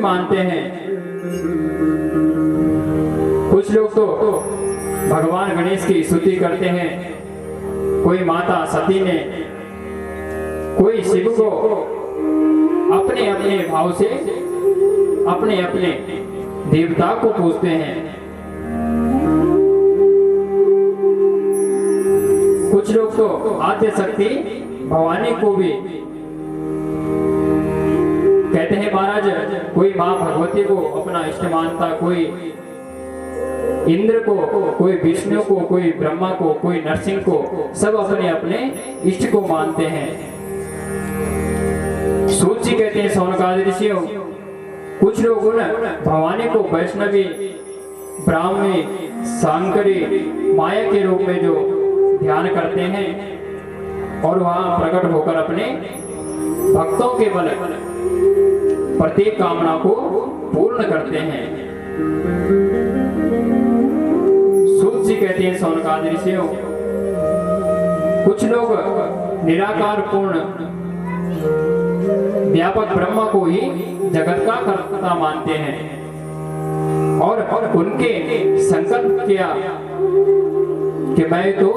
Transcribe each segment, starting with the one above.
मानते हैं। कुछ लोग तो भगवान गणेश की स्तुति करते हैं, कोई माता सती ने, कोई शिव को अपने अपने भाव से अपने अपने देवता को पूजते हैं। कुछ लोग तो आद्य शक्ति भवानी को भी कहते हैं महाराज, कोई माँ भगवती को अपना इष्ट मानता, कोई इंद्र को, कोई विष्णु को, कोई ब्रह्मा को, कोई नरसिंह को, सब अपने अपने इष्ट को मानते हैं। सूत जी कहते हैं सौनकादि ऋषियों, कुछ लोग भवानी को वैष्णवी, ब्राह्मी, शांकरी, माया के रूप में जो ध्यान करते हैं और वहां प्रकट होकर अपने भक्तों के बल प्रत्येक कामना को पूर्ण करते हैं। सूत जी कहते हैं सौनकादि ऋषियों, कुछ लोग निराकार पूर्ण व्यापक ब्रह्म को ही जगत का कर्ता मानते हैं और उनके संकल्प किया कि मैं तो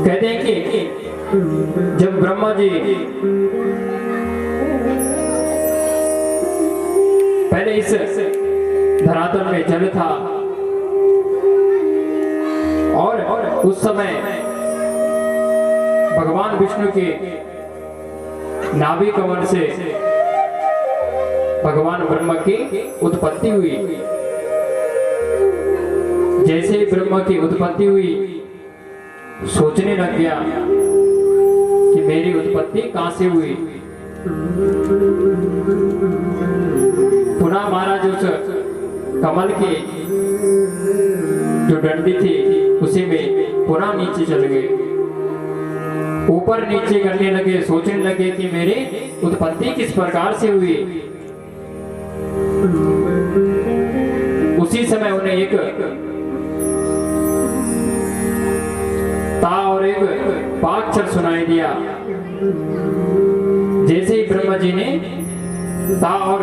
कहते हैं कि जब ब्रह्मा जी पहले इस धरातल में जल था और उस समय भगवान विष्णु के नाभि कमल से भगवान ब्रह्मा की उत्पत्ति हुई। जैसे ही ब्रह्मा की उत्पत्ति हुई, सोचने लग गया कि मेरी उत्पत्ति कहां से हुई। पुनः महाराज उस कमल की जो डंडी थी उसी में पुनः नीचे चल गए, ऊपर नीचे करने लगे, सोचने लगे कि मेरी उत्पत्ति किस प्रकार से हुई। उसी समय उन्हें एक ता और एक पा अक्षर सुनाई दिया। जैसे ही ब्रह्मा जी ने ता और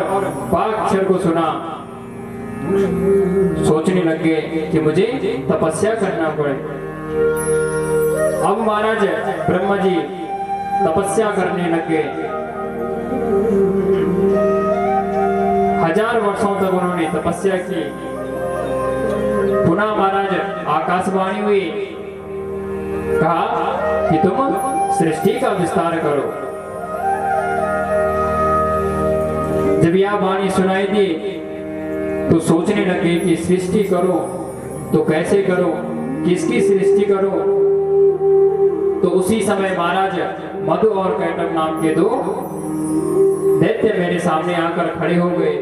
पा अक्षर को सुना, सोचने लग गए कि मुझे तपस्या करना पड़े। अब महाराज ब्रह्मा जी तपस्या करने लग गए। 1000 वर्षों तक उन्होंने तपस्या की। पुनः महाराज आकाशवाणी हुई, कहा कि तुम सृष्टि का विस्तार करो। जब यह वाणी सुनाई दी तो सोचने लगे कि सृष्टि करो तो कैसे करो, किसकी सृष्टि करो। तो उसी समय महाराज मधु और कैटभ नाम के 2 दैत्य मेरे सामने आकर खड़े हो गए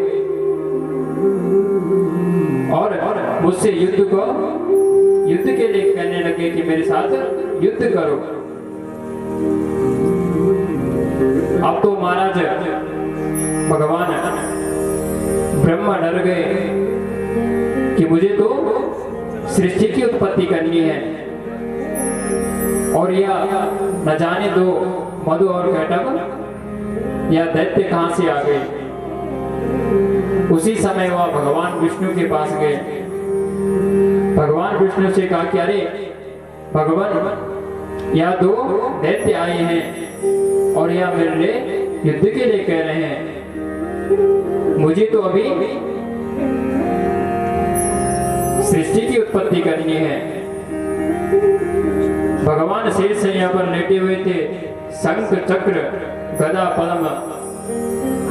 और मुझसे युद्ध के लिए कहने लगे कि मेरे साथ युद्ध करो। अब तो महाराज भगवान ब्रह्मा डर गए कि मुझे तो सृष्टि की उत्पत्ति करनी है और यह न जाने 2 मधु और कैटभ या दैत्य कहां से आ गए। उसी समय वह भगवान विष्णु के पास गए। भगवान विष्णु से कहा कि अरे भगवान, यह 2 दैत्य आए हैं और यह मेरे लिए युद्ध के लिए कह रहे हैं। मुझे तो अभी सृष्टि की उत्पत्ति करनी है। भगवान शेष यहाँ पर लेटे हुए थे, शंख चक्र गदा पद्म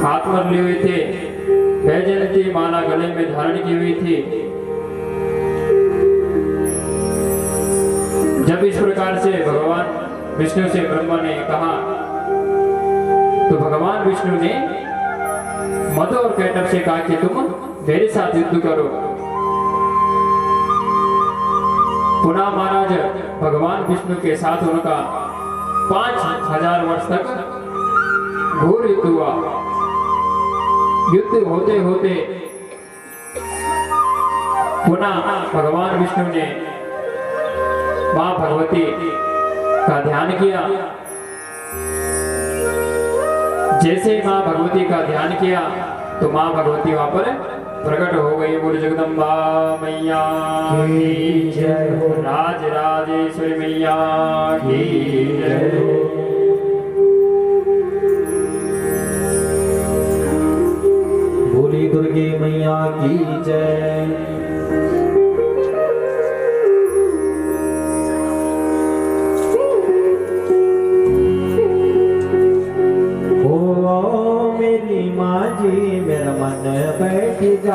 हाथ में लिए हुए थे, वैजयंती माला गले में धारण की हुई थी। जब इस प्रकार से भगवान विष्णु से ब्रह्मा ने कहा तो भगवान विष्णु ने मधु और कैटभ से कहा कि तुम मेरे साथ युद्ध करो। पुनः महाराज भगवान विष्णु के साथ उनका 5000 वर्ष तक घोर युद्ध हुआ। युद्ध होते होते पुनः भगवान विष्णु ने मां भगवती का ध्यान किया। जैसे ही माँ भगवती का ध्यान किया तो माँ भगवती वहां पर प्रकट हो गई। बोल जगदम्बा मैया की जय हो, राज राजेश्वरी मैया की जय हो। बोली दुर्गे मैया की जय। ओ मेरी माँ जी मेरा मन बैठ जा।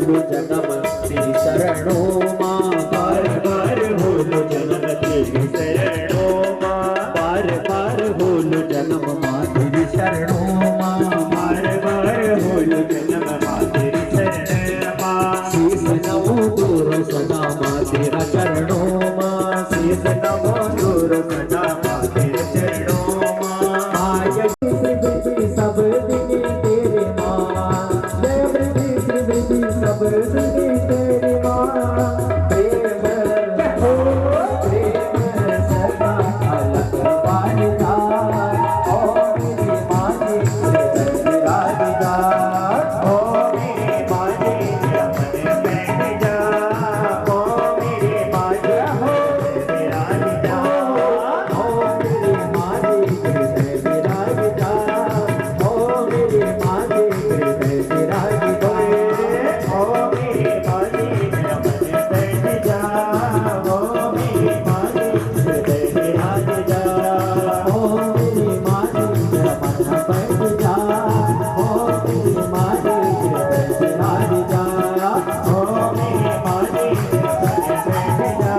भूलू जन्म तेरी शरणों माँ, बार बार भूलू जन्म तेरी शरणों माँ, बार बार भूलू जन्म माँ तेरी शरणों माँ, बार बार भूलू जन्म माँ तेरी शरण माँ। शीश नमो दूर सदा माँ तेरा चरणों माँ, शीश नमो दूर सदा माँ तेरे चरणों माँ। आय सब दिन तेरे माँ, जय वृद्धि सब दिन तेरे माँ। प्रेम हो प्रेम सदा अलग वालिदा, ओ मेरी माँ जी राधिका, ओ मेरी माँ जी रमन बैठ जा, ओ मेरी माँ जी राधिका, ओ मेरी माँ जी राधिका, ओ मेरी माँ जी राधिका, ओ मेरी माँ जी रमन बैठ जा, ओ मेरी माँ जी राधिका, ओ मेरी माँ जी रमन बैठ जा, ओ मेरी माँ जी राधिका, ओ मेरी माँ जी रमन बैठ जा,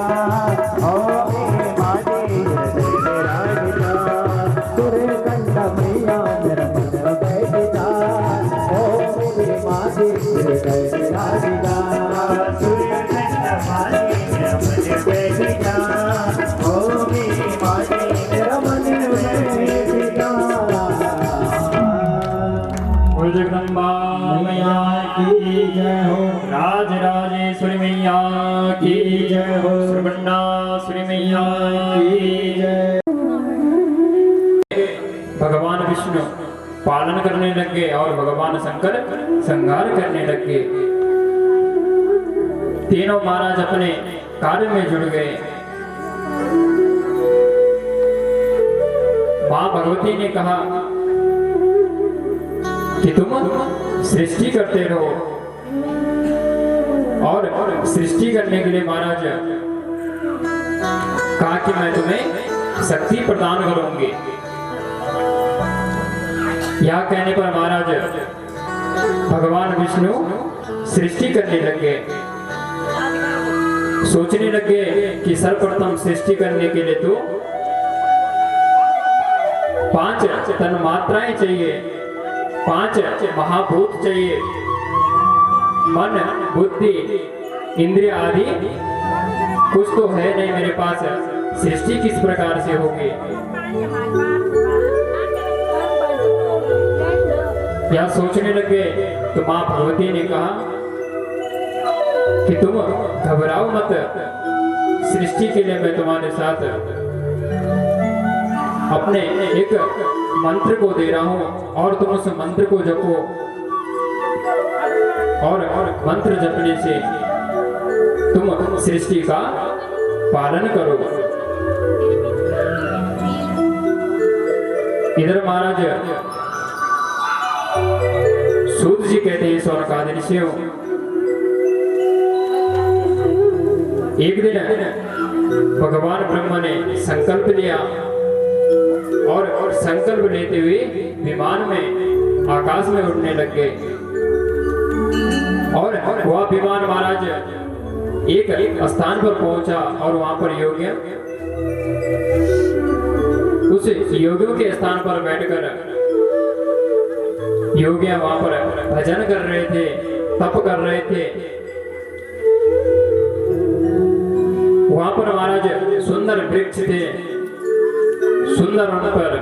ओ मेरी माँ जी राधिका। तुरे कंठ मैया मेरा मन बैठ जा, ओ मेरी माँ जी राधिका, तुरे कंठ माँ जी मेरा मन बैठ जा, ओ मेरी माँ जी मेरा मन बैठ जा। बोल जगदम्बा मैया की जय हो, राज राजेश्वरी मैया की जय हो, श्रीमंडासुरी मैया की जय। भगवान विष्णु पालन करने लगे और भगवान शंकर संहार करने लगे। तीनों महाराज अपने कार्य में जुड़ गए। मां भगवती ने कहा कि तुम सृष्टि करते रहो, और सृष्टि करने के लिए महाराज कहा कि मैं तुम्हें शक्ति प्रदान करूंगी। यह कहने पर महाराज भगवान विष्णु सृष्टि करने लगे। सोचने लगे कि सर्वप्रथम सृष्टि करने के लिए तो 5 तन मात्राएं चाहिए, 5 महाभूत चाहिए, मन बुद्धि इंद्रिय आदि कुछ तो है नहीं मेरे पास, सृष्टि किस प्रकार से होगी। यह सोचने लगे तो मां भगवती ने कहा कि तुम घबराओ मत, सृष्टि के लिए मैं तुम्हारे साथ अपने एक मंत्र को दे रहा हूं, और तुम उस मंत्र को जपो, और मंत्र जपने से तुम सृष्टि का पालन करो। इधर महाराज सूत जी कहते हैं सौनकादि ऋषियों, एक दिन भगवान ब्रह्मा ने संकल्प लिया, और संकल्प लेते हुए विमान में आकाश में उड़ने लग गए। और वह विमान महाराज एक स्थान पर पहुंचा, और वहां पर योगियों उस योगियों के स्थान पर बैठकर योगियां वहां पर भजन कर रहे थे, तप कर रहे थे। वहां पर महाराज सुंदर वृक्ष थे, सुंदर उन पर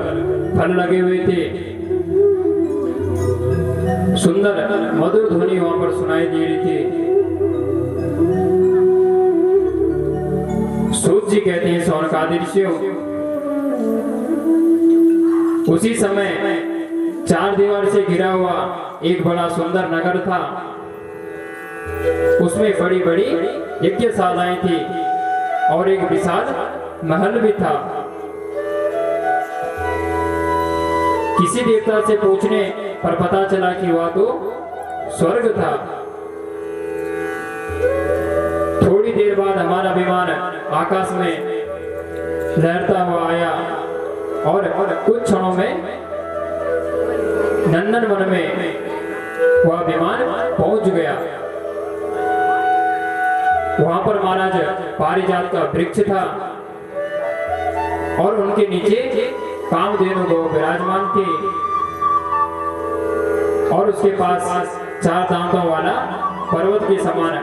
फल लगे हुए थे, सुंदर मधुर ध्वनि वहां पर सुनाई दे रही थी। सूत जी कहते हैं सौनकादि ऋषियों, उसी समय 4 दीवार से घिरा हुआ एक बड़ा सुंदर नगर था। उसमें बड़ी बड़ी यज्ञशालाएं थी, और एक विशाल महल भी था। किसी देवता से पूछने पर पता चला कि वह तो स्वर्ग था। थोड़ी देर बाद हमारा विमान आकाश में लहरता हुआ आया, और कुछ क्षणों में नंदन वन में वह विमान पहुंच गया। वहां पर महाराज पारिजात का वृक्ष था और उनके नीचे कामधेनु गौ विराजमान थे और उसके पास 4 दांतों वाला पर्वत के समान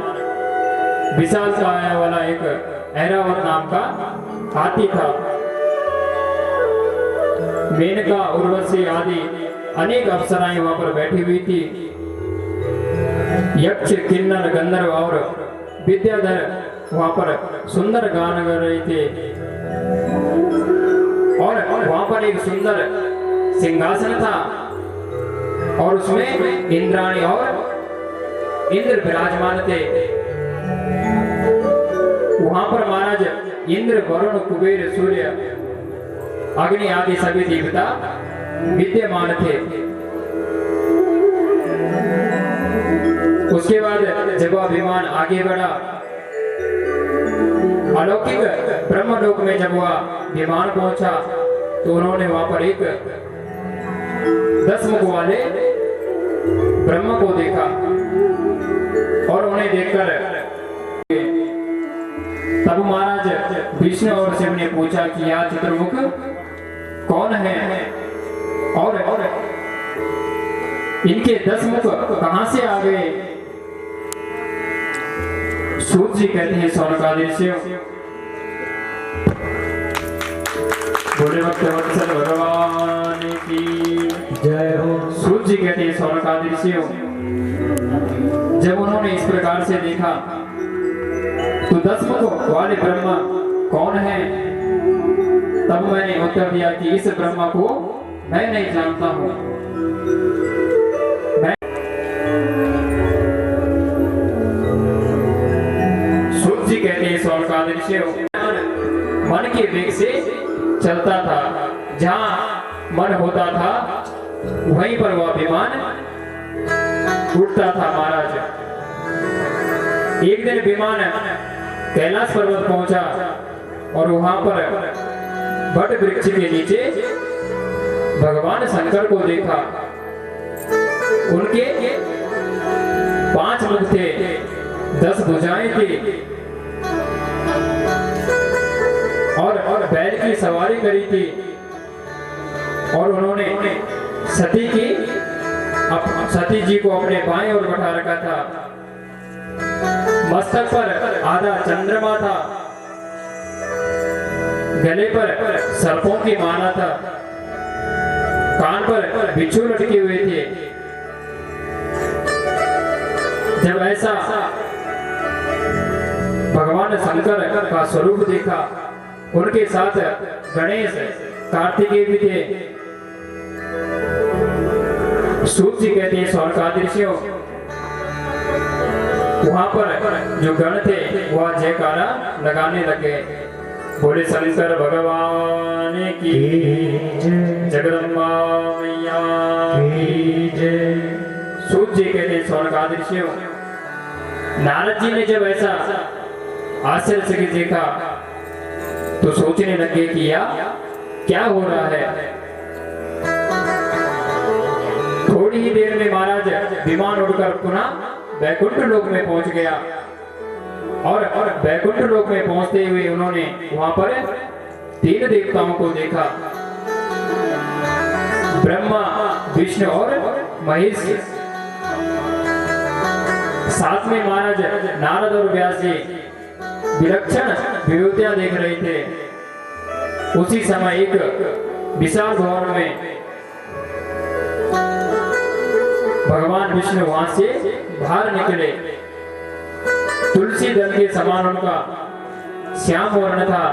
विशाल काया वाला एक ऐरावत नाम का हाथी था। मेनका, उर्वशी आदि अनेक अप्सराएं वहां पर बैठी हुई थी। यक्ष, किन्नर, गंधर्व और विद्याधर वहां पर सुंदर गान गा रहे थे और वहां पर एक सुंदर सिंहासन था और उसमें इंद्राणी और इंद्र विराजमान थे। वहां पर महाराज इंद्र, वरुण, कुबेर, सूर्य, अग्नि आदि सभी देवता विद्यमान थे। उसके बाद जब वह विमान आगे बढ़ा, अलौकिक ब्रह्मलोक में जब वह विमान पहुंचा तो उन्होंने वहां पर एक 10 मुख वाले ब्रह्म को देखा और उन्हें देखकर तब महाराज विष्णु और शिव ने पूछा कि यह चित्रमुख कौन है और इनके 10 मुख कहां से आ गए। सूत जी कहते हैं सौनकादि शिव बोले भक्तवत्सल भगवान की जय हो। सूत जी कहते हैं सौनकादि शिव जब उन्होंने इस प्रकार से देखा तो 10 मुख वाले ब्रह्मा कौन है, तब मैंने उत्तर दिया कि इस ब्रह्मा को मैं नहीं जानता हूं। सूत जी कहते हैं सौनकादि शिव मन के वेग से चलता था, जहां मन होता था वहीं पर वह विमान उड़ता था। महाराज एक दिन विमान कैलाश पर्वत पहुंचा और वहां पर बट वृक्ष के नीचे भगवान शंकर को देखा। उनके 5 मुख थे, 10 भुजाएं थी और बैल की सवारी करी थी और उन्होंने सती जी को अपने बाएं ओर बैठा रखा था। मस्तक पर आधा चंद्रमा था, गले पर सर्पों की माला था, कान पर बिच्छू लटके हुए थे। जब ऐसा भगवान शंकर का स्वरूप देखा, उनके साथ गणेश, कार्तिकेय भी थे। सूत जी कहते हैं सौनकादि शिव वहां पर जो गण थे वह जयकारा लगाने लगे, बोले शंकर भगवान की जगदम्बा मैया की जय। सूत जी कहते हैं सौनकादि शिव नारद जी ने जब ऐसा आश्चर्य से देखा तो सोचने लगे कि यह क्या हो रहा है। थोड़ी ही देर में महाराज विमान उड़कर पुनः वैकुंठ लोक में पहुंच गया और वैकुंठ लोक में पहुंचते हुए उन्होंने वहां पर 3 देवताओं को देखा, ब्रह्मा, विष्णु और महेश। साथ में महाराज नारद और व्यास जी विलक्षण विभूतियां देख रहे थे। उसी समय एक विशाल भवन में भगवान विष्णु वहां से बाहर निकले। तुलसी दल के समान उनका श्याम वर्ण था,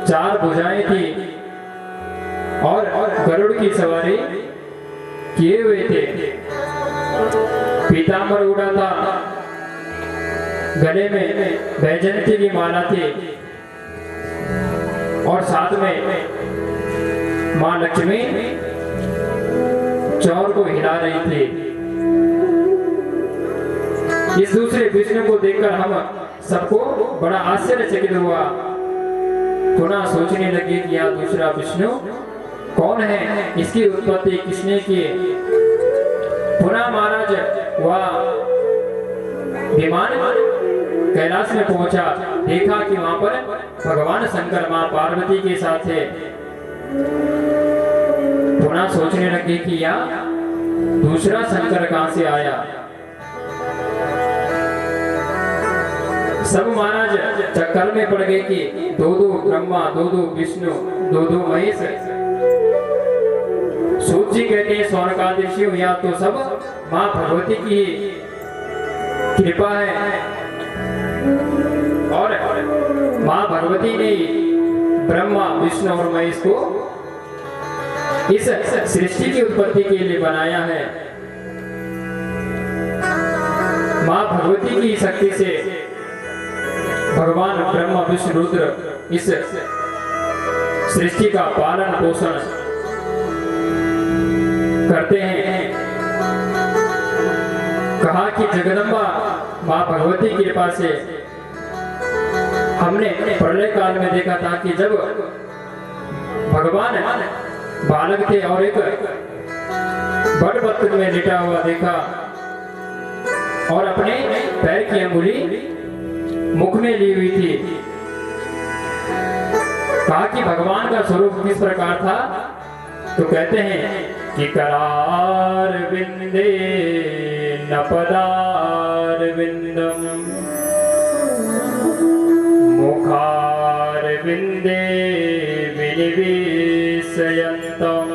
4 भुजाएं थी और गरुड़ की सवारी किए हुए थे। पीतांबर उड़ा था, गले में वैजयंती की माला थी और साथ में मां लक्ष्मी चौर को हिला रही थी। इस दूसरे विष्णु को देखकर हम सबको बड़ा आश्चर्यचकित हुआ। पुनः सोचने लगे कि यह दूसरा विष्णु कौन है, इसकी उत्पत्ति किसने की। पुनः महाराज वह विमान कैलाश में पहुंचा, देखा कि वहां पर भगवान शंकर मां पार्वती के साथ है। पुनः सोचने लगे कि यहाँ दूसरा शंकर कहां से आया। सब महाराज चक्कर में पड़ गए कि दो दो ब्रह्मा, दो दो विष्णु, दो दो महेश। सूत जी कहते हैं सौनकादिशी या तो सब मां भगवती की कृपा है और मां भगवती ने ब्रह्मा, विष्णु और महेश को इस सृष्टि की उत्पत्ति के लिए बनाया है। मां भगवती की शक्ति से भगवान ब्रह्मा, विष्णु, रुद्र इस सृष्टि का पालन पोषण करते हैं। कहा कि जगदम्बा मां भगवती की कृपा से हमने प्रलय काल में देखा था कि जब भगवान बालक थे और एक बड़ पत्थर में लेटा हुआ देखा और अपने पैर की अंगुली मुख में ली हुई थी। कहा कि भगवान का स्वरूप किस प्रकार था, तो कहते हैं कि करार विंदे न पदार विंदम मुखार विंदे विनिवेशयन्तम्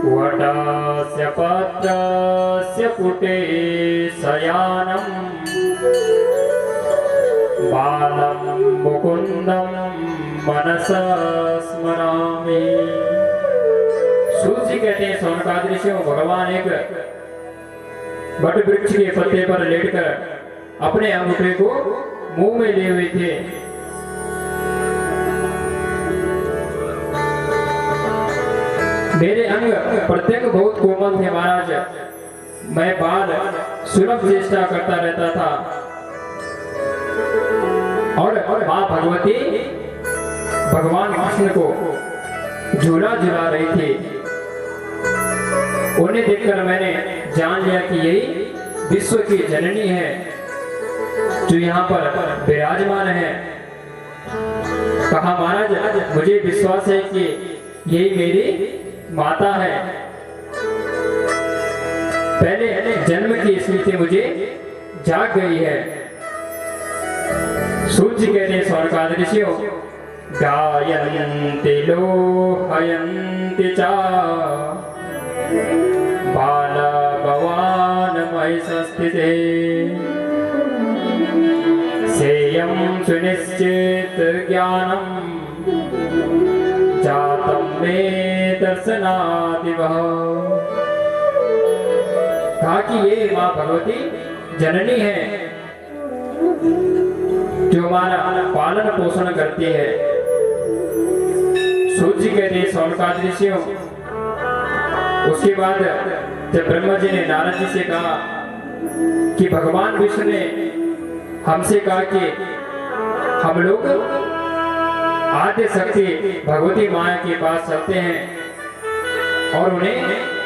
वटस्य पत्रस्य पुटे शयानम् बालं मुकुन्दं मनसा स्मरामि। सूत जी कहते हैं सौनकादिशी भगवान एक बट वृक्ष के पत्ते पर लेटकर अपने अंगूठे को मुंह में लिए हुए थे। मेरे अंग प्रत्येक बहुत कोमल थे महाराज, मैं बाल सुलभ चेष्टा करता रहता था और मां भगवती भगवान कृष्ण को झूला झुला रही थी। उन्हें देखकर मैंने जान लिया कि यही विश्व की जननी है जो यहाँ पर विराजमान है। कहा महाराज मुझे विश्वास है कि यही मेरी माता है। पहले जन्म की स्मृति मुझे जाग गई है। सूत जी कहते हैं सौनकादिशियों गायन्ति लोहयन्ति चा बाला भवान महिषस्थिते सेयं सुनिश्चित ज्ञानम् जातं मे दर्शनादिवः। कहा कि ये मां भगवती जननी है जो हमारा पालन पोषण करती है। सूत जी कहते हैं सौनकादिशियों उसके बाद जब ब्रह्मा जी ने नारद जी से कहा कि भगवान विष्णु ने हमसे कहा कि हम लोग आद्य शक्ति भगवती माया के पास चलते हैं और उन्हें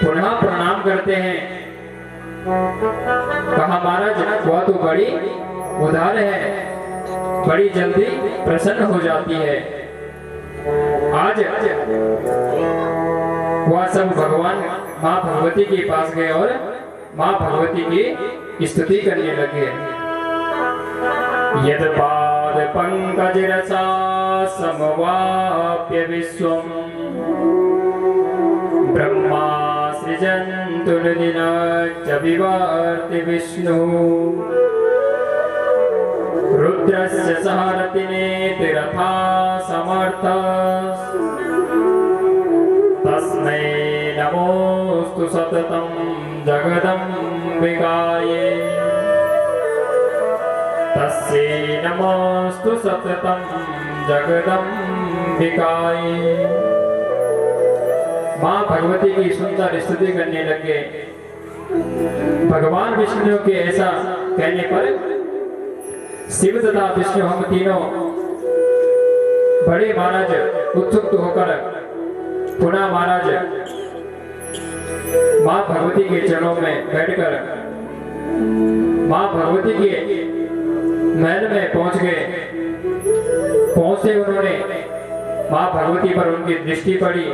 पुनः प्रणाम करते हैं। कहा महाराज वह तो बड़ी उदार है, बड़ी जल्दी प्रसन्न हो जाती है। आज वह सब भगवान मां भगवती के पास गए और मां भगवती की स्तुति करने लगे। यद पाद पंकज रसा समवाप्य विश्वम ब्रह्मा सृजन्तु निदिनश्च विवर्ति विष्णु रुद्रस्य सहरति नेतिरथा समर्थ तस्मै नमोस्तु सततं जगदम्बिकायै तस्यै नमोस्तु सततं जगदम्बिकायै। मां भगवती की सुंदर स्तुति करने लगे। भगवान विष्णु के ऐसा कहने पर शिव तथा विष्णु हम तीनों बड़े महाराज उत्सुक होकर पुनः महाराज मां भगवती के चरणों में बैठकर मां भगवती के महल में पहुंच गए। पहुंचते उन्होंने मां भगवती पर उनकी दृष्टि पड़ी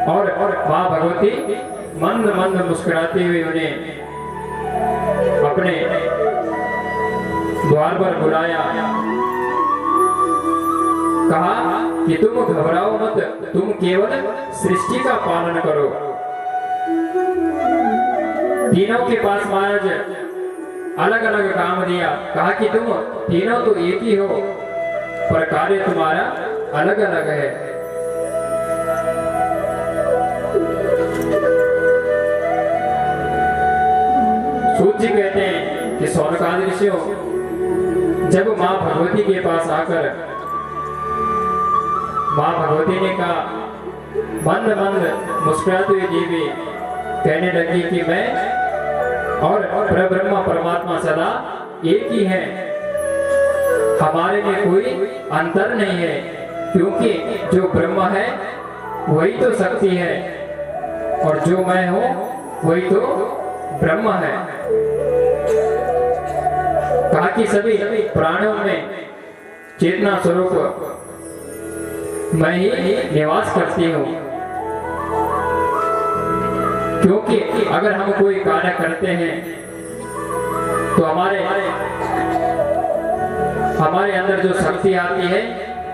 और मां भगवती मंद मंद मुस्कुराते हुए उन्हें अपने द्वार पर बुलाया। कहा कि तुम घबराओ मत, तुम केवल सृष्टि का पालन करो। तीनों के पास महाराज अलग अलग काम दिया। कहा कि तुम तीनों तो एक ही हो, पर कार्य तुम्हारा अलग अलग है। सूत जी कहते हैं कि शौनकादि ऋषियों जब मां भगवती के पास आकर मां भगवती ने कहा, मंद मंद मुस्कुराते हुए देवी कहने लगी कि मैं और परब्रह्म परमात्मा सदा एक ही है, हमारे में कोई अंतर नहीं है, क्योंकि जो ब्रह्म है वही तो शक्ति है और जो मैं हूं वही तो ब्रह्म है। कहा कि सभी प्राणियों में चेतना स्वरूप मैं ही निवास करती हूँ, क्योंकि अगर हम कोई कार्य करते हैं तो हमारे अंदर जो शक्ति आती है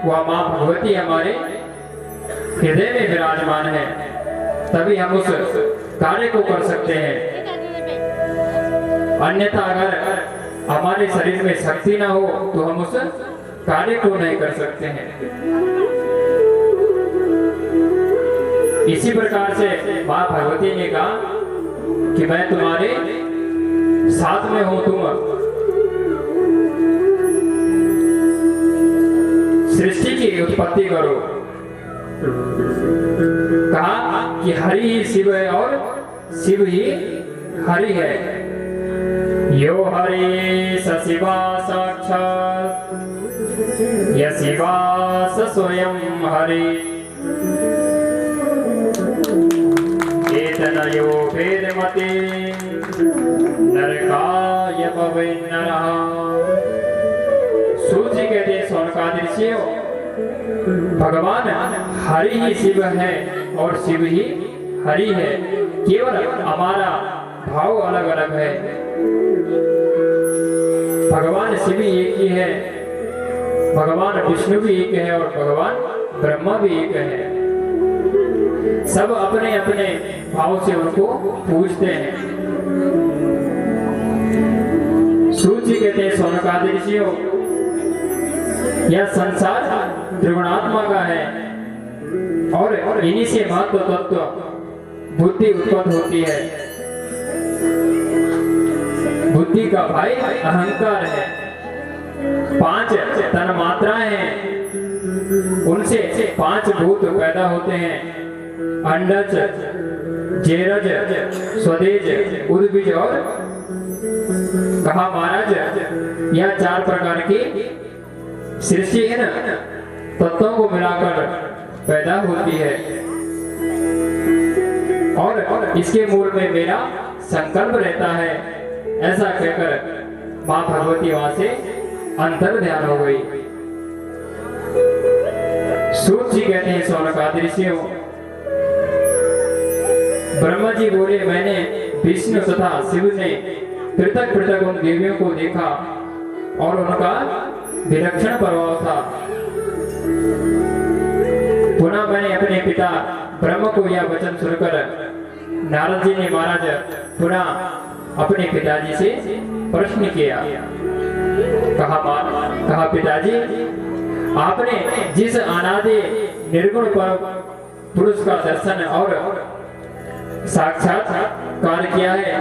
वह मां भगवती हमारे हृदय में विराजमान है, तभी हम उस कार्य को कर सकते हैं। अन्यथा अगर हमारे शरीर में शक्ति ना हो तो हम उस कार्य को नहीं कर सकते हैं। इसी प्रकार से मां भगवती ने कहा कि मैं तुम्हारे साथ में हूं, तुम सृष्टि की उत्पत्ति करो। कहा कि हरि ही शिव है और शिव ही हरि है। यो हरि स शिवा साक्षात्, य शिवा स स्वयं हरि, चेतनयो भेदमते नरकाय भवे नरः। सूत जी कहते हैं शौनकादि ऋषियों, भगवान हरि ही शिव है और शिव ही हरि है, केवल हमारा भाव अलग अलग है। भगवान शिव ही एक ही है, भगवान विष्णु भी एक है और भगवान ब्रह्मा भी एक है। सब अपने अपने भाव से उनको पूजते हैं। सूत जी कहते हैं शौनकादि ऋषियों, यह संसार त्रिगुणात्मा का है और इन्हीं से महत्व तत्व बुद्धि उत्पन्न होती है। बुद्धि का भाई अहंकार है। 5 तन मात्राएं हैं, उनसे 5 भूत पैदा होते हैं, अंडज, जेरज, स्वदेज, उद्भिज और। कहा महाराज यह 4 प्रकार की सृष्टि है ना, तत्वों को मिलाकर पैदा होती है और इसके मूल में मेरा संकल्प रहता है। ऐसा कहकर मां भगवती वहां से अंतर ध्यान हो गई। सूत जी कहते हैं शौनकादि ऋषियों, ब्रह्मा जी बोले मैंने विष्णु तथा शिव ने पृथक पृथक उन देवियों को देखा और उनका विलक्षण प्रभाव था। पुनः मैंने अपने पिता ब्रह्म को यह वचन सुनकर नारद जी ने महाराज पुनः अपने पिताजी से प्रश्न किया। कहा पिताजी, आपने जिस अनादि निर्गुण पर पुरुष का दर्शन और साक्षात्कार किया है,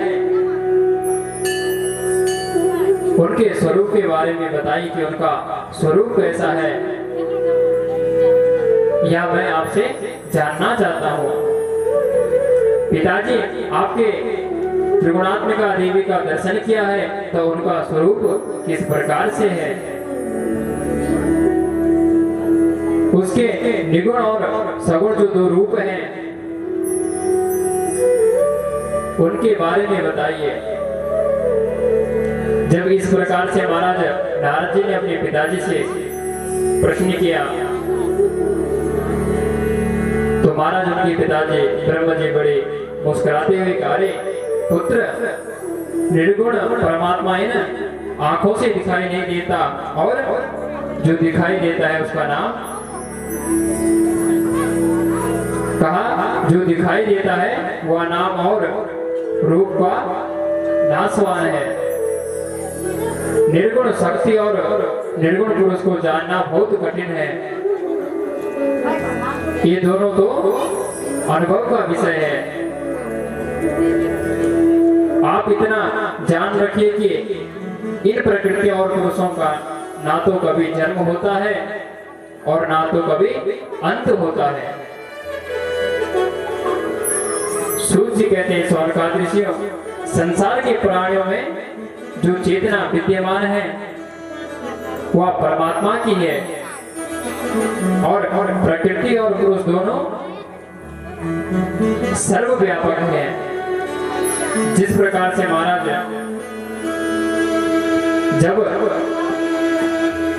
उनके स्वरूप के बारे में बताइए कि उनका स्वरूप कैसा है, यह मैं आपसे जानना चाहता हूँ। पिताजी, आपके त्रिगुणात्मिका देवी का दर्शन किया है तो उनका स्वरूप किस प्रकार से है, उसके निगुण और सगुण जो 2 रूप हैं उनके बारे में बताइए। जब इस प्रकार से महाराज नारद जी ने अपने पिताजी से प्रश्न किया तो महाराज उनके पिताजी ब्रह्मा जी बड़े मुस्कुराते हुए कहा, अरे पुत्र, निर्गुण परमात्मा है ना, आंखों से दिखाई नहीं देता और जो दिखाई देता है उसका नाम, कहा जो दिखाई देता है वह नाम और रूप का नाशवान है। निर्गुण शक्ति और निर्गुण पुरुष को जानना बहुत कठिन है। ये दोनों तो अनुभव का विषय है। आप इतना जान रखिए कि इन प्रकृति और पुरुषों का ना तो कभी जन्म होता है और ना तो कभी अंत होता है। सूर्य जी कहते हैं स्वर्गादृश्यों, संसार के प्राणियों में जो चेतना विद्यमान है वह परमात्मा की है और प्रकृति और पुरुष दोनों सर्वव्यापक है। जिस प्रकार से महाराज जब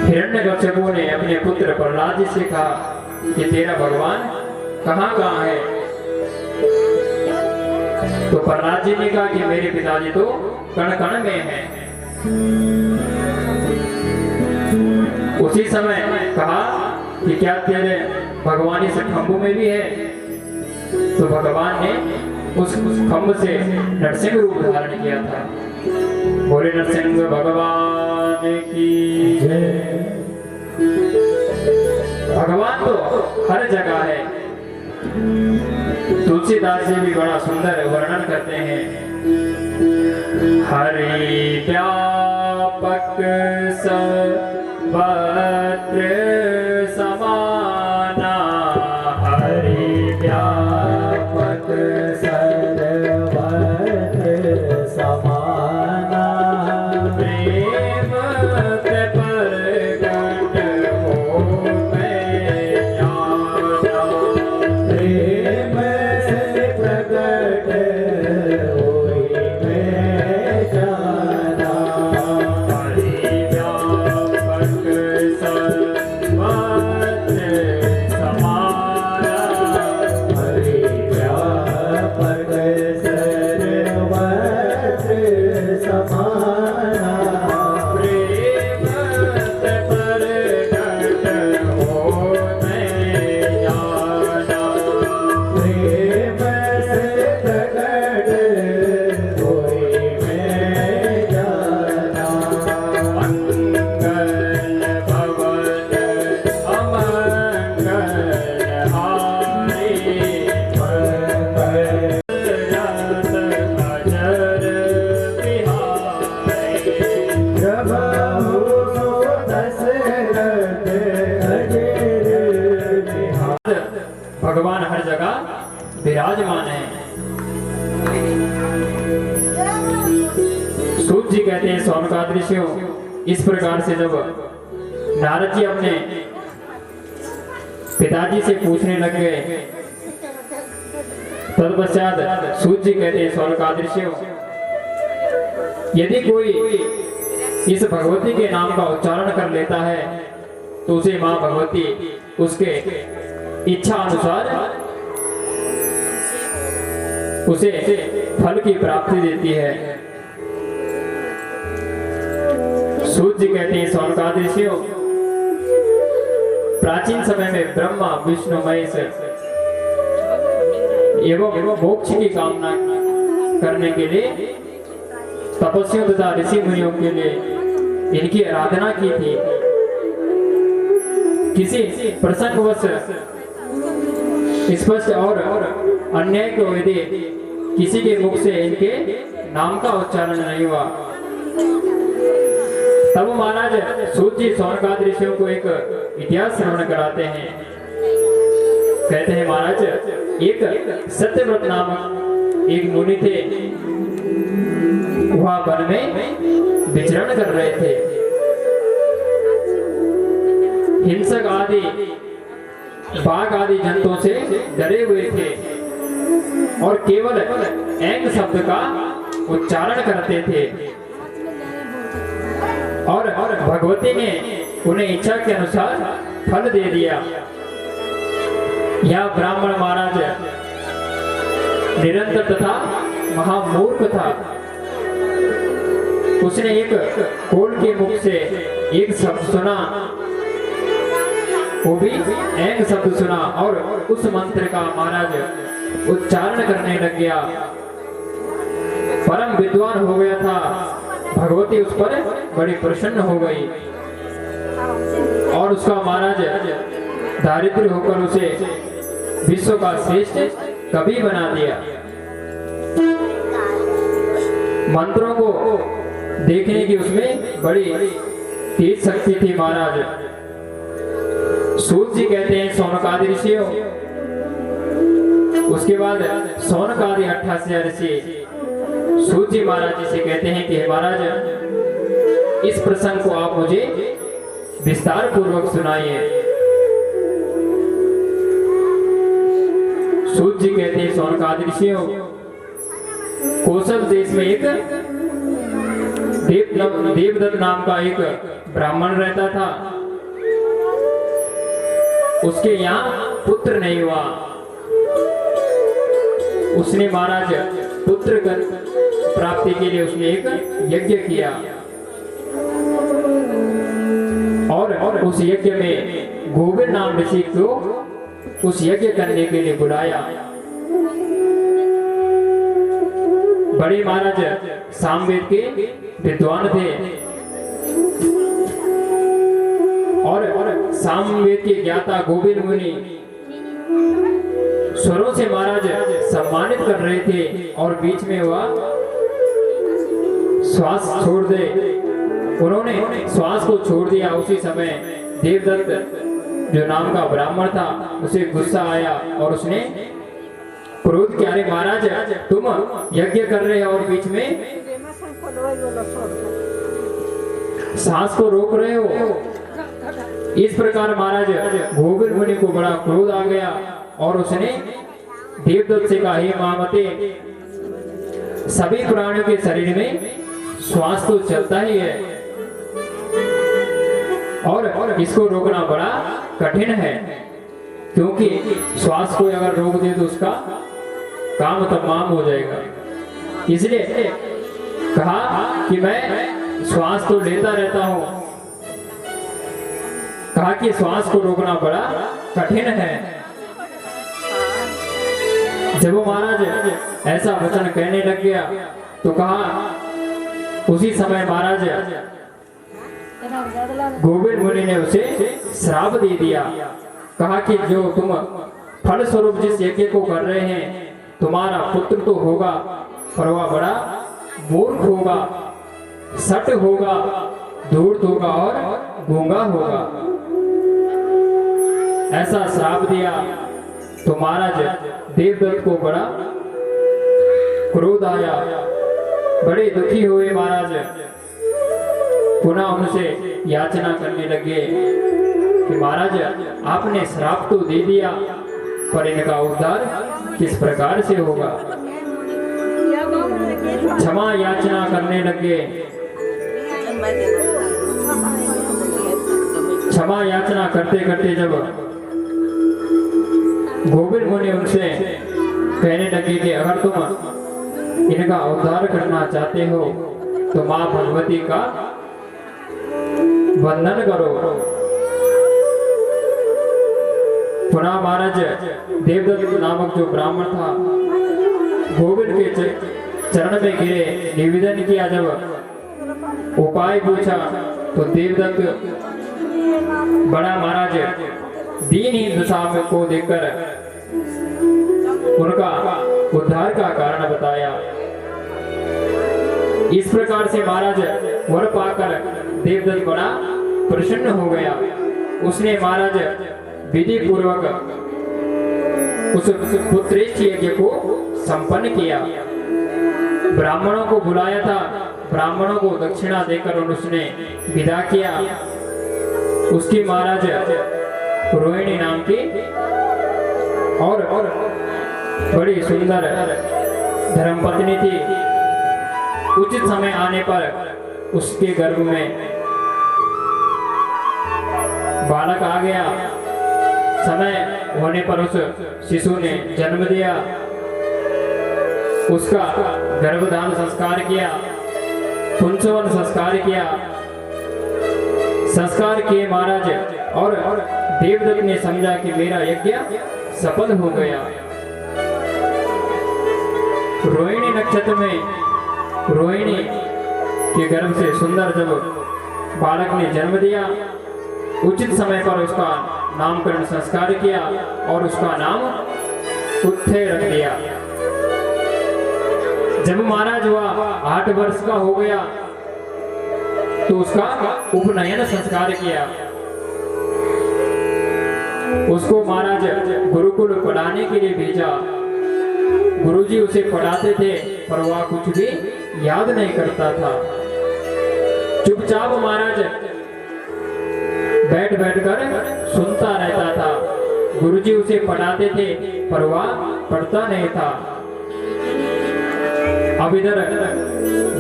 हिरण्यकश्यपु ने अपने पुत्र प्रहलाद जी से कहा कि तेरा भगवान कहाँ कहाँ है, तो प्रहलाद जी ने कहा कि मेरे पिताजी तो कण कण में हैं। उसी समय कहा कि क्या तेरे भगवान इस खंभ में भी है, तो भगवान ने उस खंभ से नरसिंह रूप धारण किया था। बोले नरसिंह भगवान की जय। भगवान तो हर जगह है। तुलसीदास जी भी बड़ा सुंदर वर्णन करते हैं, हरि व्यापक सर्वत्र समाना, हरि व्यापक सर्वत्र समाना, प्रेम प्रकट हो मैं जाना, प्रेम से प्रकट होई मैं जाना, हरि व्यापक सर्वत्र समाना, हरि व्यापक सर्वत्र समाना, प्रेम प्रकट हो मैं जाना, प्रेम से प्रकट होई मैं जाना, मंगल भवन अमंगल हारी, मंगल रस अजर बिहारी, प्रभु दशरथ अजर बिहारी। भगवान हर जगह विराजमान है। सूत जी कहते हैं सौनकादृश्यों, इस प्रकार से जब नारद जी अपने पिताजी से पूछने लग गए, तत्पश्चात सूत जी कहते हैं सौनकादृश्यों, यदि कोई इस भगवती के नाम का उच्चारण कर लेता है तो उसे मां भगवती उसके इच्छा अनुसार उसे फल की प्राप्ति देती है। सूत जी कहते हैं सौनकादृश्यों, प्राचीन समय में ब्रह्मा विष्णु महेश एवं मोक्ष की कामना करने के लिए तपस्वियों तथा ऋषि मुनियों के लिए इनकी आराधना की थी। किसी प्रसंगवश स्पष्ट और अन्याय को यदि किसी के मुख से इनके नाम का उच्चारण नहीं हुआ, तब महाराज सूत जी सौनकादृश्यों को एक इतिहास श्रवण कराते हैं। कहते हैं महाराज, एक सत्यव्रत नामक एक मुनि थे, वह वन में विचरण कर रहे थे। हिंसक आदि बाघ आदि जंतुओं से डरे हुए थे और केवल ऐंग शब्द का उच्चारण करते थे। और भगवती ने उन्हें इच्छा के अनुसार फल दे दिया। यह ब्राह्मण महाराज निरंतर तथा महामूर्ख था। उसने एक कोल के मुख से एक शब्द सुना, वो भी ऐंग शब्द सुना, और उस मंत्र का महाराज उच्चारण करने लग गया। परम विद्वान हो गया था। भगवती उस पर बड़ी प्रसन्न हो गई और उसका महाराज दारिद्र्य होकर उसे विश्व का श्रेष्ठ कवि बना दिया। मंत्रों को देखने की उसमें बड़ी तेज शक्ति थी महाराज। सूत जी कहते हैं सौनकादि ऋषियों, उसके बाद सौनकादि 88 ऋषि सूत जी महाराज जी से कहते हैं कि हे महाराज, इस प्रसंग को आप मुझे विस्तार पूर्वक सुनाइए। सूत जी कहते हैं सौनकादि ऋषियों, कौशल देश में एक देवदत्त नाम का एक ब्राह्मण रहता था। उसके यहाँ पुत्र नहीं हुआ। उसने महाराज पुत्र प्राप्ति के लिए उसने एक यज्ञ किया और उस यज्ञ में गोविंद नाम ऋषि को उस यज्ञ करने के लिए बुलाया। बड़े महाराज सामवेद के विद्वान थे और सामवेद के ज्ञाता गोविंद मुनि स्वरों से महाराज सम्मानित कर रहे थे और बीच में वह श्वास छोड़ दे। उन्होंने श्वास को छोड़ दिया। उसी समय देवदत्त जो नाम का ब्राह्मण था उसे गुस्सा आया और उसने क्रोध किया, अरे महाराज तुम यज्ञ कर रहे हो और बीच में सांस को रोक रहे हो। इस प्रकार महाराज गोविंद मुनि को बड़ा क्रोध आ गया और उसने देवदत्त से कहा, हे महामते, सभी प्राणियों के शरीर में श्वास तो चलता ही है और इसको रोकना बड़ा कठिन है, क्योंकि श्वास को अगर रोक दे तो उसका काम तमाम हो जाएगा। इसलिए कहा कि मैं श्वास तो लेता रहता हूं। कहा कि श्वास को रोकना बड़ा कठिन है। जब वो महाराज ऐसा वचन कहने लग गया तो कहा, उसी समय महाराज गोविंद मुनि ने उसे श्राप दे दिया। कहा कि जो तुम फल स्वरूप जिस यज्ञ को कर रहे हैं, तुम्हारा पुत्र तो होगा पर वह बड़ा मूर्ख होगा, सट होगा, धूर्त होगा और गूंगा होगा। ऐसा श्राप दिया तो महाराज देवदत्त को बड़ा क्रोध आया, बड़े दुखी हुए। महाराज पुनः उनसे याचना करने लगे कि महाराज आपने श्राप तो दे दिया पर इनका उद्धार किस प्रकार से होगा। क्षमा याचना करने लगे। क्षमा याचना करते करते जब गोविंद मुनि उनसे कहने लगे कि अगर तुम इनका उद्धार करना चाहते हो तो मां भगवती का वंदन करो। पुनः महाराज देवदत्त नामक जो ब्राह्मण था गोविंद के चरण में गिरे, निवेदन किया। जब उपाय पूछा तो देवदत्त बड़ा महाराज दीनहीन दशा को देखकर उनका उद्धार का कारण बताया। इस प्रकार से महाराज वर पाकर देवदत्त बड़ा प्रसन्न हो गया। उसने महाराज विधि पूर्वक उस पुत्रेष्ठ यज्ञ को संपन्न किया। ब्राह्मणों को बुलाया था, ब्राह्मणों को दक्षिणा देकर उसने विदा किया। उसकी महाराज रोहिणी नाम की और बड़ी सुंदर धर्मपत्नी थी। उचित समय आने पर उसके गर्भ में बालक आ गया। समय होने पर उस शिशु ने जन्म दिया, उसका गर्भधान संस्कार किया, पुंसवन संस्कार किया। संस्कार किए महाराज, और देवदत्त ने समझा कि मेरा यज्ञ सफल हो गया। रोहिणी नक्षत्र में रोहिणी के गर्भ से सुंदर जब बालक ने जन्म दिया, उचित समय पर उसका नामकरण संस्कार किया और उसका नाम उत्थे रख दिया। जब महाराज हुआ 8 वर्ष का हो गया तो उसका उपनयन संस्कार किया। उसको महाराज गुरुकुल पढ़ाने के लिए भेजा। गुरुजी उसे पढ़ाते थे पर वह कुछ भी याद नहीं करता था। चुपचाप महाराज बैठ बैठकर सुनता रहता था। गुरुजी उसे पढ़ाते थे पर वह पढ़ता नहीं था। अब इधर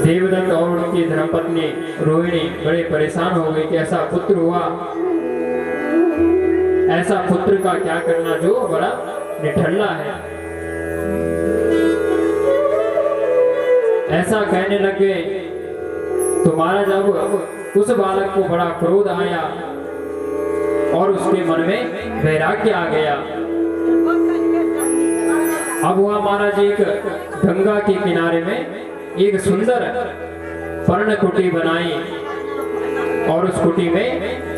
देवदत्त और उनकी धर्मपत्नी रोहिणी बड़े परेशान हो गई कि ऐसा पुत्र हुआ, ऐसा पुत्र का क्या करना जो बड़ा निठल्ला है। ऐसा कहने लगे तो महाराज अब उस बालक को बड़ा क्रोध आया और उसके मन में वैराग्य आ गया। अब वह महाराज एक गंगा के किनारे में एक सुंदर पर्ण कुटी बनाई और उस कुटी में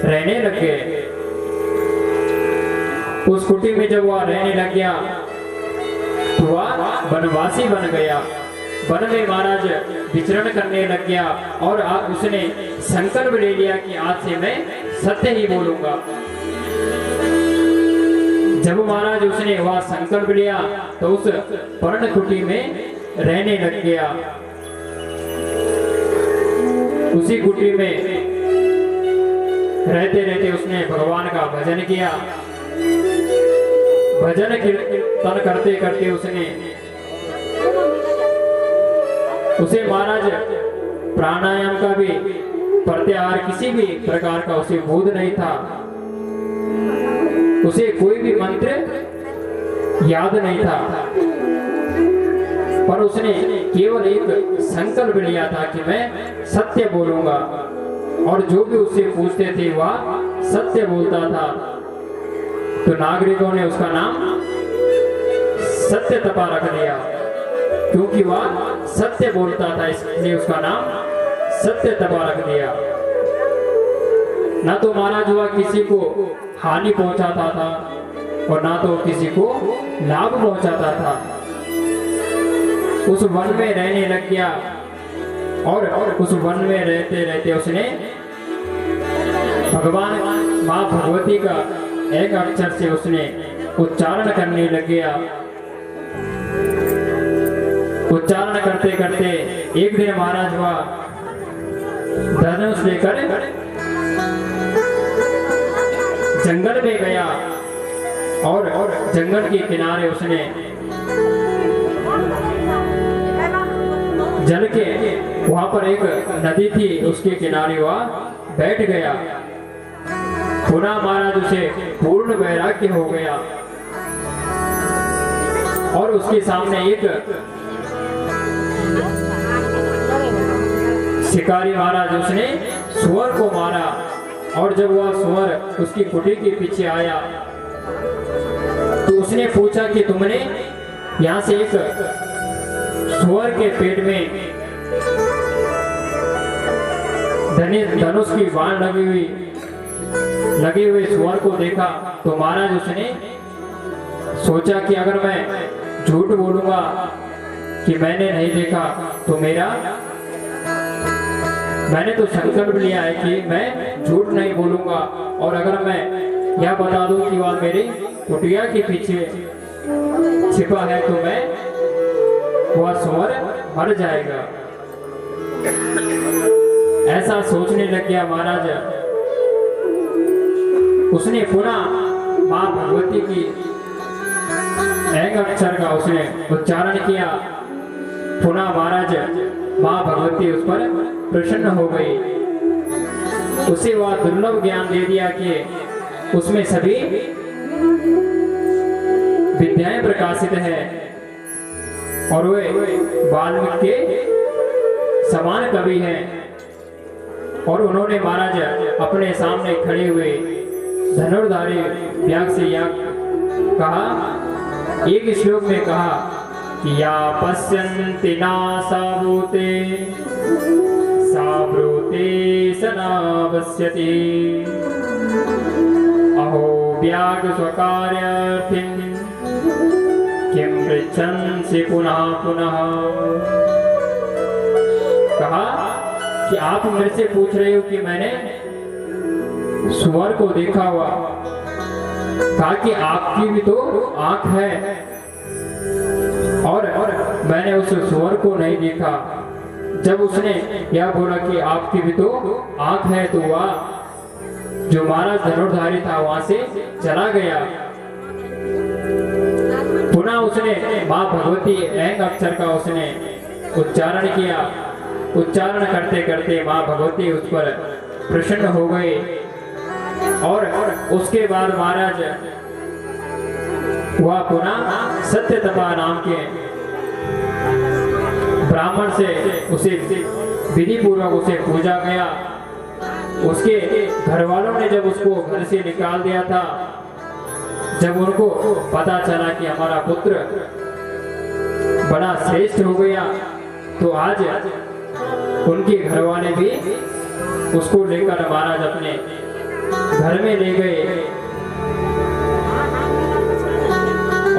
रहने लग गए। उस कुटी में जब वह रहने लग गया तो वह वनवासी बन गया। वन में महाराज विचरण करने लग गया और उसने संकल्प ले लिया कि आज से मैं सत्य ही बोलूंगा। जब महाराज उसने वह संकल्प लिया तो उस पर्ण कुटी में रहने लग गया। उसी कुटी में रहते रहते उसने भगवान का भजन किया। भजन कीर्तन करते करते उसे महाराज प्राणायाम का भी प्रत्याहार किसी भी प्रकार का उसे बोध नहीं था। उसे कोई भी मंत्र याद नहीं था, पर उसने केवल एक संकल्प लिया था कि मैं सत्य बोलूंगा और जो भी उससे पूछते थे वह सत्य बोलता था। तो नागरिकों ने उसका नाम सत्य तपा रख दिया, क्योंकि वह सत्य बोलता था, इसलिए उसका नाम सत्य तपा रख दिया। ना तो महाराज हुआ किसी को हानि पहुंचाता था और ना तो किसी को लाभ पहुंचाता था। उस वन में रहने लग गया और उस वन में रहते रहते उसने भगवान माँ भगवती का एक अक्षर से उसने उच्चारण करने लग गया। उच्चारण करते करते एक दिन महाराज हुआ धनुष लेकर जंगल में गया और जंगल के किनारे उसने जल के वहां पर एक नदी थी, उसके किनारे वह बैठ गया। पुनः महाराज उसे पूर्ण वैराग्य हो गया और उसके सामने एक शिकारी महाराज उसने सुअर को मारा और जब वह सुअर उसकी कुटी के पीछे आया तो उसने पूछा कि तुमने यहाँ से एक सुअर के पेट में धनुष की बाण लगे हुए सुअर को देखा। तो महाराज उसने सोचा कि अगर मैं झूठ बोलूंगा कि मैंने नहीं देखा तो मैंने तो संकल्प लिया है कि मैं झूठ नहीं बोलूंगा, और अगर मैं यह बता दूं कि वह मेरी कुटिया के पीछे छिपा है तो वह सुअर मर जाएगा। ऐसा सोचने लग गया महाराज। उसने पुनः माँ भगवती की एक अक्षर का उसने उच्चारण किया। पुनः महाराज माँ भगवती उस पर प्रसन्न हो गई। उसे वह दुर्लभ ज्ञान दे दिया कि उसमें सभी विद्याएं प्रकाशित है और वे वाल्मीकि के समान कवि हैं। और उन्होंने महाराज अपने सामने खड़े हुए धनुर्धारी व्याग से यह कहा, एक श्लोक में कहा कि या पश्यन्ति नासावृते सावृते सनावस्यति अहो व्याग स्वकार्यार्थिं किं पृच्छन्सि पुनः पुनः। कहा कि आप मेरे से पूछ रहे हो कि मैंने सुअर को देखा हुआ। कहा कि आपकी भी तो आंख है और मैंने उस सुअर को नहीं देखा। जब उसने यह बोला कि आपकी भी तो आंख है तो वह जो महाराज धनुर्धारी था वहां से चला गया। पुनः उसने माँ भगवती एक अक्षर का उसने उच्चारण किया। उच्चारण करते करते माँ भगवती उस पर प्रसन्न हो गए। और उसके बाद महाराज वह पुनः सत्यतपा नाम के ब्राह्मण से उसे विधि पूर्वक उसे पूजा गया। उसके घर वालों ने जब उसको घर से निकाल दिया था, जब उनको पता चला कि हमारा पुत्र बड़ा श्रेष्ठ हो गया, तो आज उनके घर वाले भी उसको लेकर महाराज अपने घर में ले गए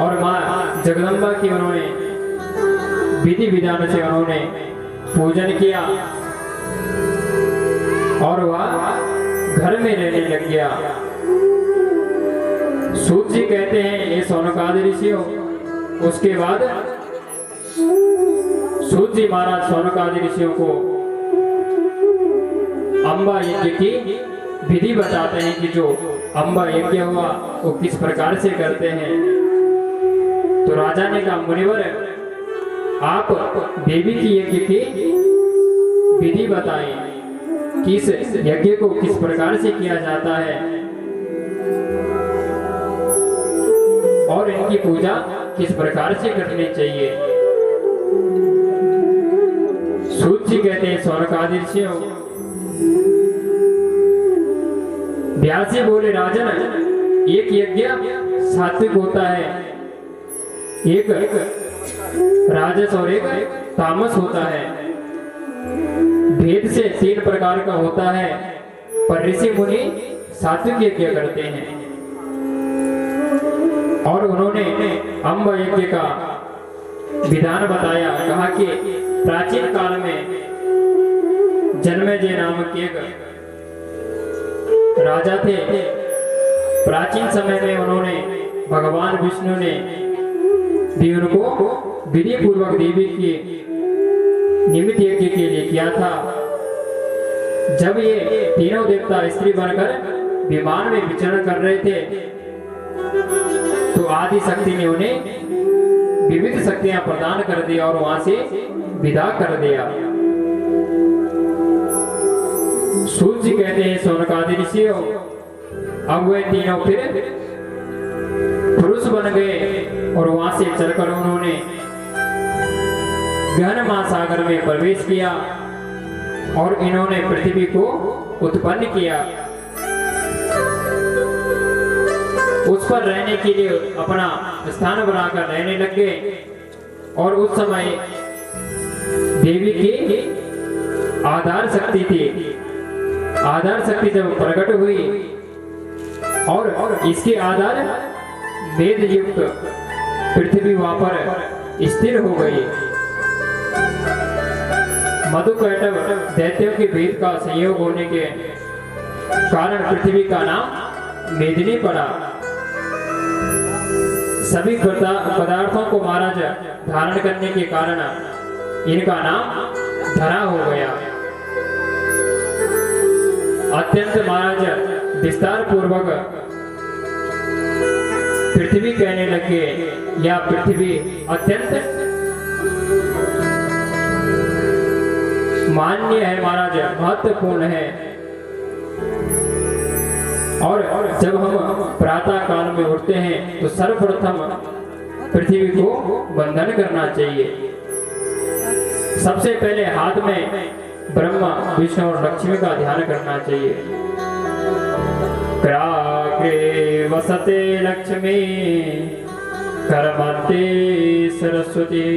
और माँ जगदम्बा की उन्होंने विधि विधान से उन्होंने पूजन किया और वह घर में रहने लग गया। सूत जी कहते हैं ये सौनकादि ऋषियों, उसके बाद सूत जी महाराज सौनकादि ऋषियों को अम्बा यज्ञ की विधि बताते हैं कि जो अम्बा यज्ञ हुआ वो किस प्रकार से करते हैं। तो राजा ने कहा, मुनिवर आप देवी की यज्ञ की विधि बताएं कि इस यज्ञ को किस प्रकार से किया जाता है और इनकी पूजा किस प्रकार से करनी चाहिए। सूत जी कहते हैं सौनकादि ऋषियों, व्यास जी बोले राजन, एक यज्ञ सात्विक होता है, एक राजस और एक तामस होता है। भेद से 3 प्रकार का होता है, पर ऋषि मुनि सात्विक यज्ञ करते हैं। और उन्होंने अम्ब यज्ञ का विधान बताया। कहा कि प्राचीन काल में जन्मेजय नामक एक राजा थे। प्राचीन समय में उन्होंने भगवान विष्णु ने भी उनको विधि पूर्वक देवी के निमित्त यज्ञ के लिए किया था। जब ये तीनों देवता स्त्री बनकर विमान में विचरण कर रहे थे, तो आदि शक्ति ने उन्हें विविध शक्तियां प्रदान कर दी और वहां से विदा कर दिया। सूत जी कहते हैं सौनकादि ऋषियों, अब वे तीनों फिर पुरुष बन गए और वहां से चलकर उन्होंने गहन महासागर में प्रवेश किया और इन्होंने पृथ्वी को उत्पन्न किया। उस पर रहने के लिए अपना स्थान बनाकर रहने लग गए। और उस समय देवी की आधार शक्ति थी। आधार शक्ति जब प्रकट हुई और इसके आधार वेद युक्त पृथ्वी वहां पर स्थिर हो गई। मधुकैटभ दैत्यों के वेद का संयोग होने के कारण पृथ्वी का नाम मेदिनी पड़ा। सभी पदार्थों को महाराज धारण करने के कारण इनका नाम धरा हो गया। अत्यंत महाराज विस्तार पूर्वक पृथ्वी कहने लगे, यह पृथ्वी अत्यंत मान्य है महाराज, महत्वपूर्ण है। और जब हम प्रातः काल में उठते हैं तो सर्वप्रथम पृथ्वी को वंदन करना चाहिए। सबसे पहले हाथ में ब्रह्मा विष्णु और लक्ष्मी का ध्यान करना चाहिए। कराग्रे वसते लक्ष्मी करमते सरस्वती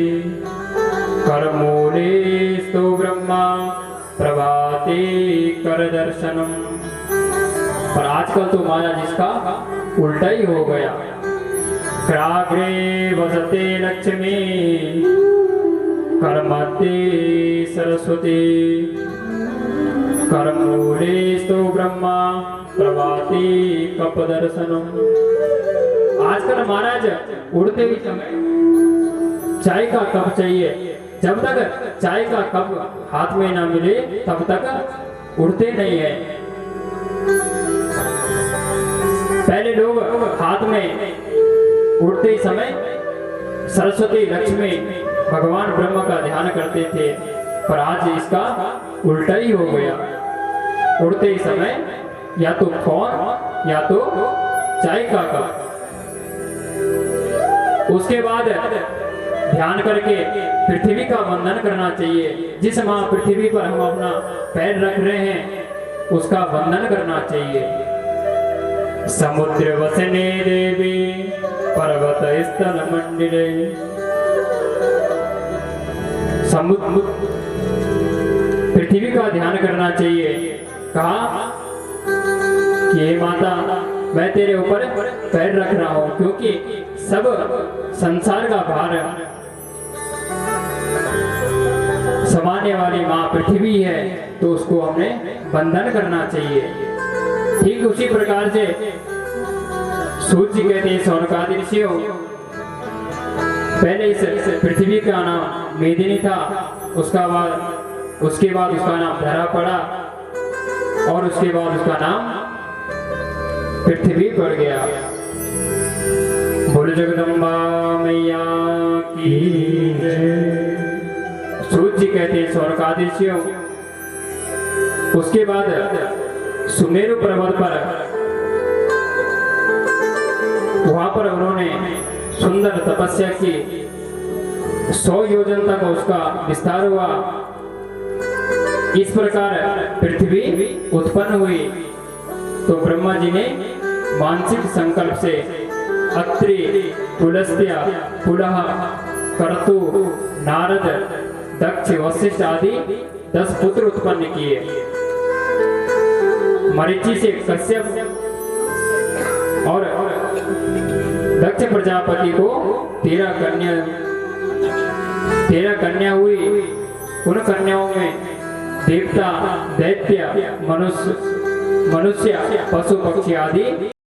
करमूले स्तु ब्रह्मा प्रभाते कर दर्शनम। पर आजकल तो महाराज इसका उल्टा ही हो गया। कराग्रे वसते लक्ष्मी करमते सरस्वती करमूले स्तु ब्रह्मा प्रभाते कप दर्शनम। आजकल महाराज उड़ते ही समय चाय का कप चाहिए। जब तक चाय का कप हाथ में ना मिले तब तक उड़ते नहीं है। पहले लोग हाथ में उड़ते समय सरस्वती लक्ष्मी भगवान ब्रह्मा का ध्यान करते थे, पर आज इसका उल्टा ही हो गया। उड़ते ही समय या तो फोन या तो चाय का कप। उसके बाद ध्यान करके पृथ्वी का वंदन करना चाहिए। जिस माँ पृथ्वी पर हम अपना पैर रख रहे हैं उसका वंदन करना चाहिए। समुद्र वसने देवी पर्वत स्थल मंडिले। समुद्र पृथ्वी का ध्यान करना चाहिए। कहा कि हे माता, मैं तेरे ऊपर पैर रख रहा हूं, क्योंकि सब संसार का भार समाने वाली माँ पृथ्वी है, तो उसको हमें वंदन करना चाहिए। ठीक उसी प्रकार से सूर्य कहते हैं सौनकादिर्षियों, पहले इस पृथ्वी का नाम मेदिनी था, उसके बाद उसका नाम धरा पड़ा और उसके बाद उसका नाम पृथ्वी पड़ गया। बोलो जगदम्बा मैया की जय। सूर्य कहते हैं सौनकादिर्षियों। उसके बाद सुमेरु पर्वत पर वहां पर उन्होंने सुंदर तपस्या की। 100 योजन तक उसका विस्तार हुआ। इस प्रकार पृथ्वी उत्पन्न हुई। तो ब्रह्मा जी ने मानसिक संकल्प से अत्रि, पुलस्त्य, पुलह, कर्तु, नारद, दक्ष, वशिष्ठ आदि 10 पुत्र उत्पन्न किए। मरीचि से कश्यप और दक्ष प्रजापति को 13 कन्या हुई। उन कन्याओं में देवता, दैत्य, मनुष्य, पशु पक्षी आदि